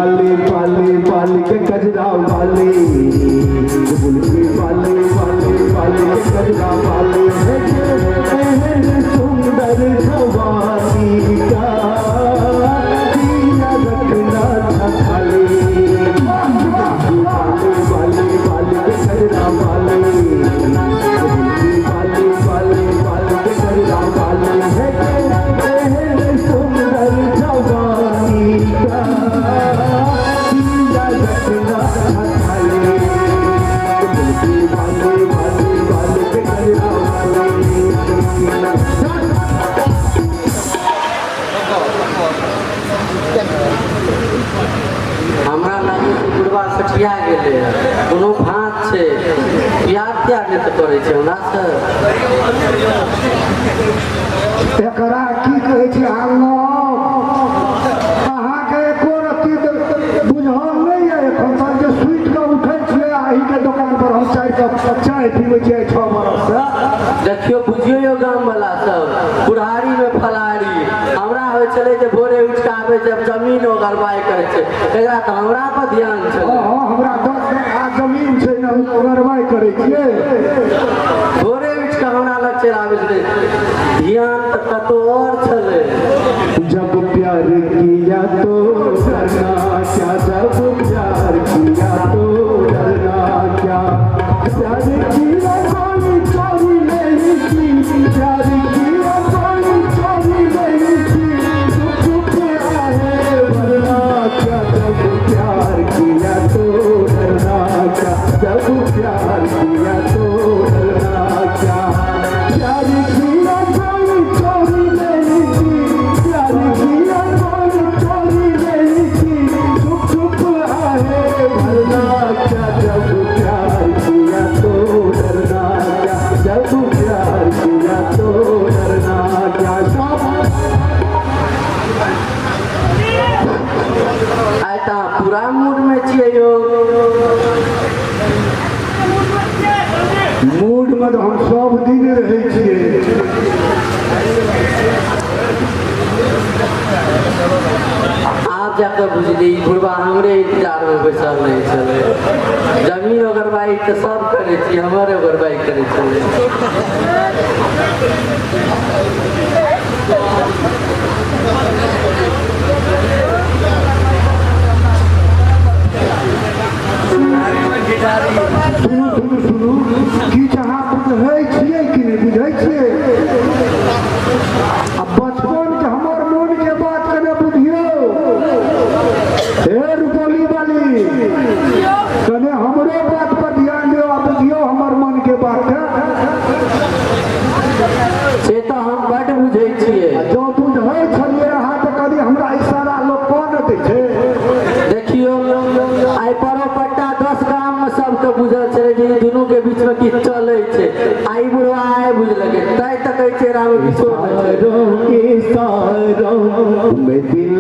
बाले बाले बाले के कजरा बाले बुलबुल बाले बाले बाले के कजरा बाले सुंदर भवानी का दिया रखना छाले बाले बाले बाले के कजरा बाले बाले बाले बाले के कजरा बाले सुंदर भवानी का दिया रखना छाले बाले बाले बाले के कजरा बाले हमरा लगे बुढ़वा सठिया गेले कोनो भात छै प्यार त्याग नहि तऽ करै छै हमरा से एकरा की कहै छै अहाँके एको रत्ती बुझल नहि यऽ एखन तक जे सुति कऽ उठै छियै अहींके दोकान पर हम चाय पीबै छियै 6 बरससँ देखियो बुझियो यो गाम वाला सब बुढ़ारी में फलारी हमरा होइ छलै जे भोरे उठि कऽ आबै जब जमीन ओगरबाई करै छै एकरा तऽ हमरा पर ध्यान छै हमरा 10 आ जमीन छै ने ओगरबाई करै छियै भोरे उठि कऽ हमरा लग चलि आबै छलै ध्यान तऽ कतौ और छलै जब प्यार किया तो डरना क्या जब प्यार किया तो डरना क्या प्यार किया कोई चोरी नहीं की प्यार किया कोई चोरी नहीं की चुप आए वरना क्या जब प्यार किया तो डरना क्या जब प्यार किया तो डरना क्या प्यार किया कोई चोरी नहीं की प्यार किया कोई चोरी नहीं की चुप आए वरना क्या जब प्यार किया तो डरना क्या जब प्यार किया तो डरना क्या आइ तऽ पूरा मूड में छियै यो मूड में तो हम सब दिन रहै छियै आब जाकर बुझली बुढ़वा हमरे इंतजार में बैसल नहीं छलै जमीन ओगरबाई तऽ सब करै छी हमरे ओगरबाई करै छलै सुनू की अहाँ बुझै छियै कि नहीं बुझै छियै आ बचपन के हमर मोन के बात कने बुझियो हे रुपौली वाली कने हमरो बात पर ध्यान दियो आ बुझियो हमर मन के बात से तऽ हम बड्ड बुझै छियै जो बुझै छलियै अहाँ तऽ कभी हमरा इशारा लोक कऽ दै छै देखियो आइ परोपट्टा 10 गाम में सबके बुझल छलै जे दुनू के बीच में किछु चलै छै आइ बुढ़वा आइ बुझलकै तै तऽ कहै छै राम किशोर सारों के सारों में दिल